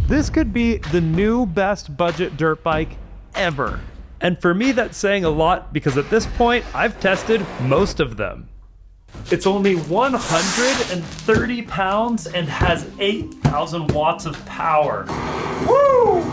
This could be the new best budget dirt bike ever. And for me, that's saying a lot because at this point, I've tested most of them. It's only 130 pounds and has 8,000 watts of power. Woo!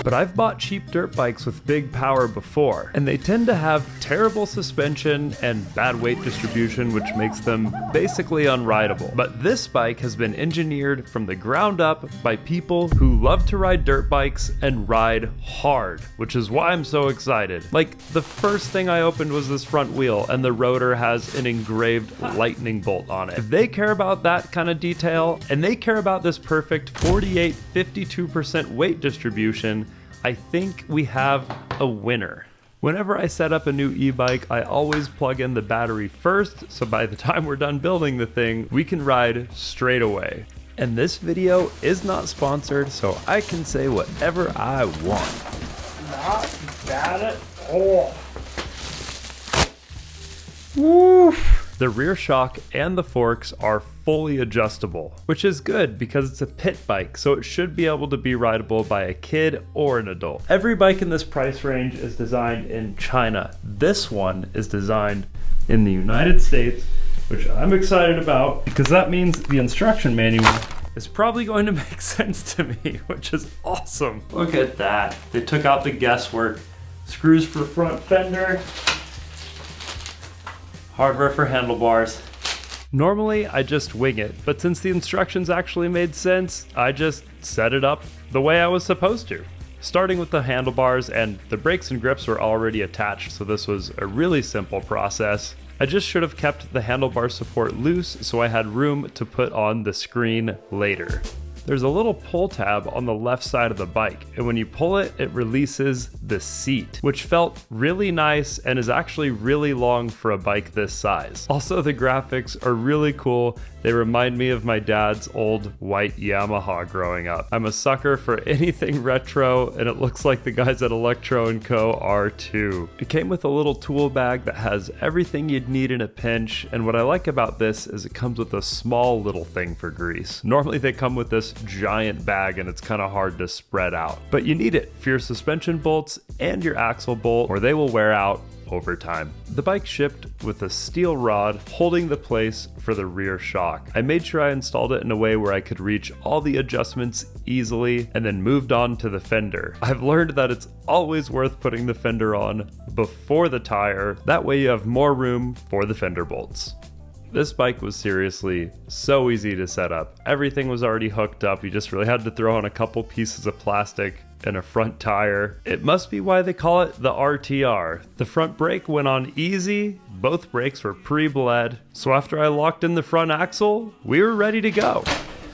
But I've bought cheap dirt bikes with big power before, and they tend to have terrible suspension and bad weight distribution, which makes them basically unrideable. But this bike has been engineered from the ground up by people who love to ride dirt bikes and ride hard, which is why I'm so excited. Like, the first thing I opened was this front wheel, and the rotor has an engraved lightning bolt on it. If they care about that kind of detail, and they care about this perfect 48-52% weight distribution, I think we have a winner. Whenever I set up a new e-bike, I always plug in the battery first, so by the time we're done building the thing, we can ride straight away. And this video is not sponsored, so I can say whatever I want. Not bad at all. Woof! The rear shock and the forks are fully adjustable, which is good because it's a pit bike, so it should be able to be rideable by a kid or an adult. Every bike in this price range is designed in China. This one is designed in the United States, which I'm excited about because that means the instruction manual is probably going to make sense to me, which is awesome. Look at that. They took out the guesswork. Screws for front fender, hardware for handlebars. Normally, I just wing it, but since the instructions actually made sense, I just set it up the way I was supposed to. Starting with the handlebars, and the brakes and grips were already attached, so this was a really simple process. I just should have kept the handlebar support loose so I had room to put on the screen later. There's a little pull tab on the left side of the bike, and when you pull it, it releases the seat, which felt really nice and is actually really long for a bike this size. Also, the graphics are really cool. They remind me of my dad's old white Yamaha growing up. I'm a sucker for anything retro, and it looks like the guys at Electro & Co. are too. It came with a little tool bag that has everything you'd need in a pinch, and what I like about this is it comes with a small little thing for grease. Normally they come with this giant bag and it's kind of hard to spread out, but you need it for your suspension bolts and your axle bolt, or they will wear out over time. The bike shipped with a steel rod holding the place for the rear shock. I made sure I installed it in a way where I could reach all the adjustments easily and then moved on to the fender. I've learned that it's always worth putting the fender on before the tire. That way you have more room for the fender bolts. This bike was seriously so easy to set up. Everything was already hooked up. You just really had to throw on a couple pieces of plastic and a front tire. It must be why they call it the RTR. The front brake went on easy. Both brakes were pre-bled. So after I locked in the front axle, we were ready to go.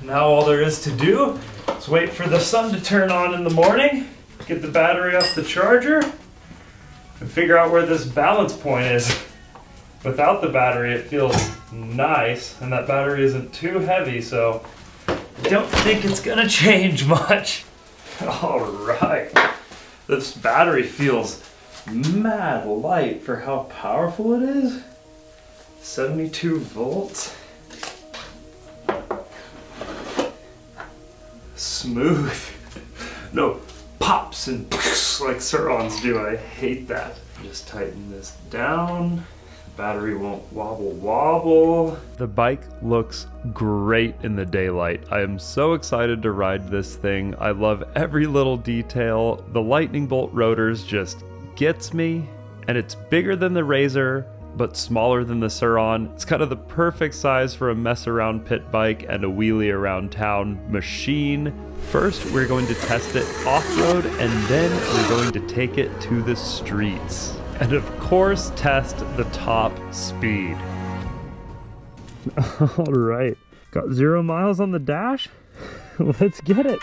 Now all there is to do is wait for the sun to turn on in the morning, get the battery off the charger, and figure out where this balance point is. Without the battery, it feels nice, and that battery isn't too heavy, so I don't think it's gonna change much. All right, this battery feels mad light for how powerful it is. 72 volts. Smooth. No pops and like Surons do. I hate that. Just tighten this down. Battery won't wobble. The bike looks great in the daylight. I am so excited to ride this thing. I love every little detail. The lightning bolt rotors just gets me, and it's bigger than the Razor, but smaller than the Sur-Ron. It's kind of the perfect size for a mess around pit bike and a wheelie around town machine. First, we're going to test it off-road, and then we're going to take it to the streets. And of course, test the top speed. All right, got 0 miles on the dash. Let's get it.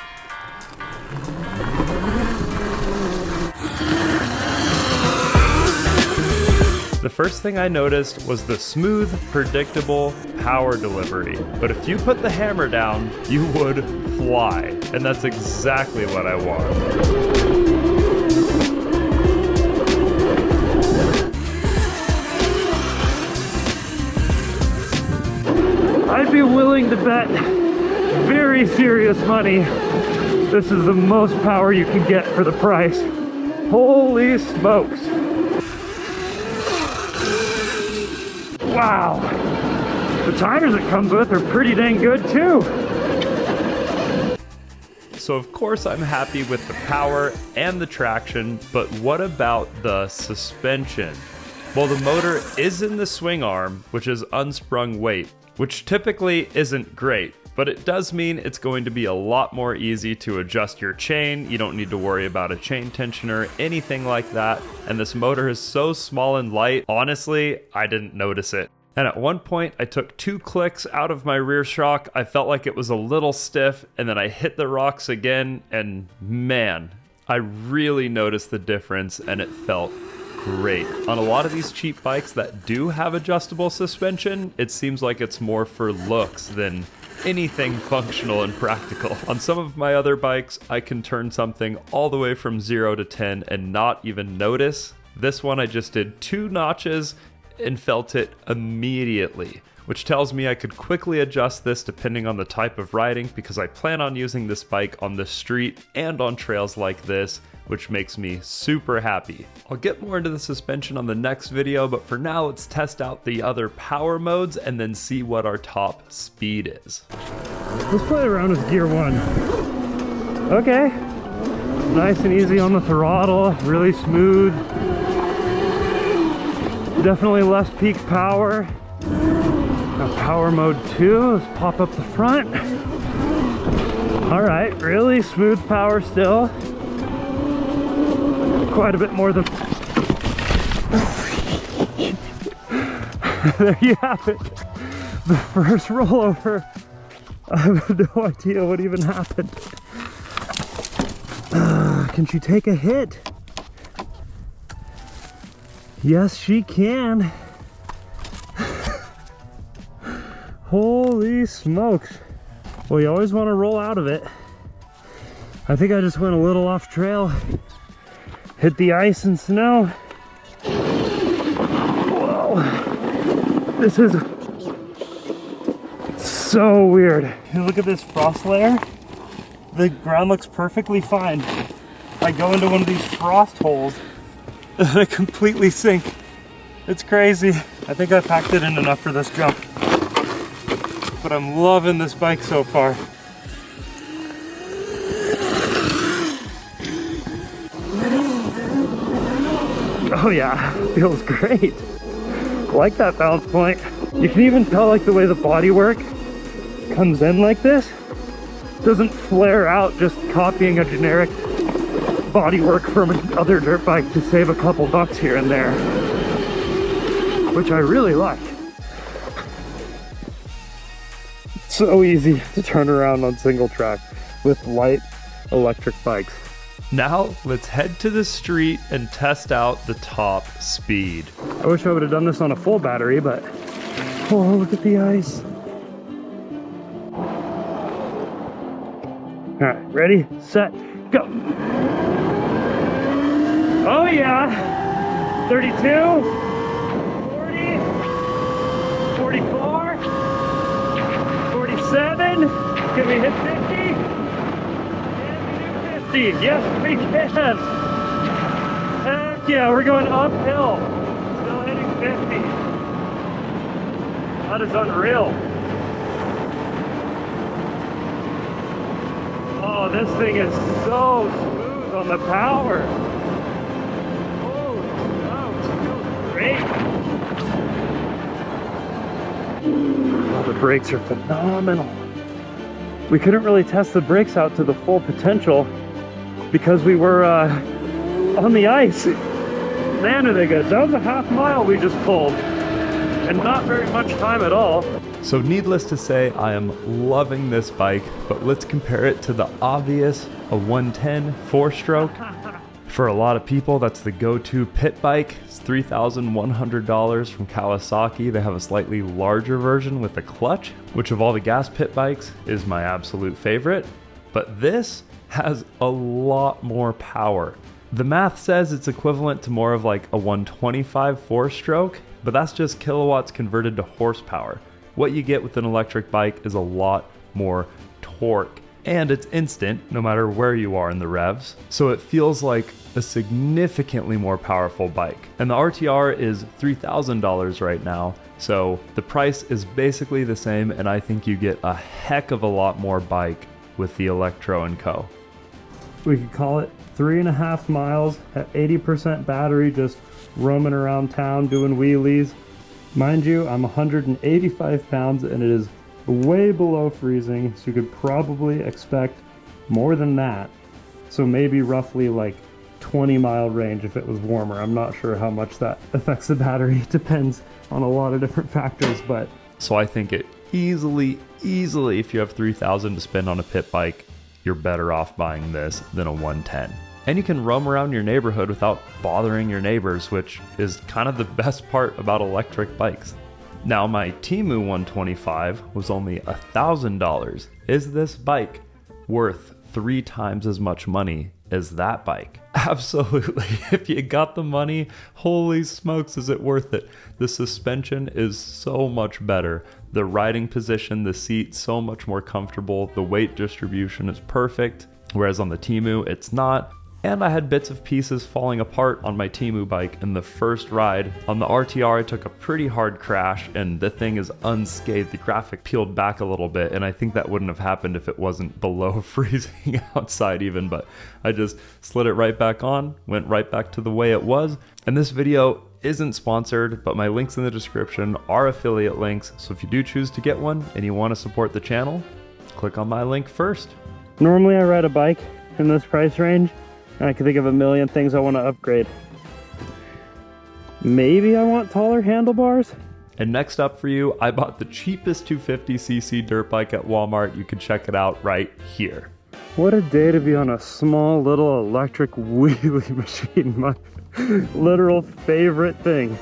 The first thing I noticed was the smooth, predictable power delivery. But if you put the hammer down, you would fly. And that's exactly what I want. I'd be willing to bet very serious money. This is the most power you can get for the price. Holy smokes. Wow. The timers it comes with are pretty dang good too. So of course I'm happy with the power and the traction, but what about the suspension? Well, the motor is in the swing arm, which is unsprung weight, which typically isn't great, but it does mean it's going to be a lot more easy to adjust your chain. You don't need to worry about a chain tensioner, anything like that. And this motor is so small and light, honestly, I didn't notice it. And at one point, I took 2 clicks out of my rear shock. I felt like it was a little stiff, and then I hit the rocks again, and man, I really noticed the difference, and it felt great. On a lot of these cheap bikes that do have adjustable suspension, it seems like it's more for looks than anything functional and practical. On some of my other bikes, I can turn something all the way from 0 to 10 and not even notice. This one, I just did 2 notches and felt it immediately, which tells me I could quickly adjust this depending on the type of riding, because I plan on using this bike on the street and on trails like this, which makes me super happy. I'll get more into the suspension on the next video, but for now let's test out the other power modes and then see what our top speed is. Let's play around with gear 1. Okay, nice and easy on the throttle, really smooth. Definitely less peak power. Now power mode 2, let's pop up the front. All right, really smooth power still. Quite a bit more than... There you have it. The first rollover. I have no idea what even happened. Can she take a hit? Yes, she can. Holy smokes. Well, you always want to roll out of it. I think I just went a little off trail. Hit the ice and snow. Whoa. This is so weird. Look at this frost layer. The ground looks perfectly fine. I go into one of these frost holes and I completely sink. It's crazy. I think I packed it in enough for this jump. But I'm loving this bike so far. Oh yeah, feels great. I like that balance point. You can even tell like the way the bodywork comes in like this. Doesn't flare out just copying a generic bodywork from another dirt bike to save a couple bucks here and there, which I really like. It's so easy to turn around on single track with light electric bikes. Now let's head to the street and test out the top speed. I wish I would have done this on a full battery, but oh, look at the ice. All right, ready, set, go. Oh yeah, 32, 40, 44, 47, can we hit 50? Can we do 50? Yes, we can. Heck yeah, we're going uphill, still hitting 50. That is unreal. Oh, this thing is so smooth on the power. Holy smokes, it feels great. Oh, the brakes are phenomenal. We couldn't really test the brakes out to the full potential because we were on the ice. Man, are they good. That was a half mile we just pulled and not very much time at all. So needless to say, I am loving this bike, but let's compare it to the obvious, a 110 4-stroke. For a lot of people, that's the go-to pit bike. It's $3,100 from Kawasaki. They have a slightly larger version with a clutch, which of all the gas pit bikes is my absolute favorite. But this has a lot more power. The math says it's equivalent to more of like a 125 4-stroke, but that's just kilowatts converted to horsepower. What you get with an electric bike is a lot more torque, and it's instant no matter where you are in the revs, so it feels like a significantly more powerful bike. And the RTR is $3,000 right now, so the price is basically the same, and I think you get a heck of a lot more bike with the Electro & Co. We could call it 3.5 miles at 80% battery, just roaming around town doing wheelies. Mind you, I'm 185 pounds and it is way below freezing, so you could probably expect more than that. So maybe roughly like 20-mile range if it was warmer. I'm not sure how much that affects the battery. It depends on a lot of different factors, but... So I think it easily, if you have $3,000 to spend on a pit bike, you're better off buying this than a 110. And you can roam around your neighborhood without bothering your neighbors, which is kind of the best part about electric bikes. Now, my Temu 125 was only $1,000. Is this bike worth 3 times as much money as that bike? Absolutely. If you got the money, holy smokes, is it worth it? The suspension is so much better. The riding position, the seat, so much more comfortable. The weight distribution is perfect, whereas on the Temu, it's not. And I had bits of pieces falling apart on my Temu bike in the first ride. On the RTR, I took a pretty hard crash and the thing is unscathed. The graphic peeled back a little bit, and I think that wouldn't have happened if it wasn't below freezing outside even, but I just slid it right back on, went right back to the way it was. And this video isn't sponsored, but my links in the description are affiliate links, so if you do choose to get one and you want to support the channel, click on my link first. Normally I ride a bike in this price range, and I can think of a million things I want to upgrade. Maybe I want taller handlebars? And next up for you, I bought the cheapest 250cc dirt bike at Walmart. You can check it out right here. What a day to be on a small little electric wheelie machine. My literal favorite thing.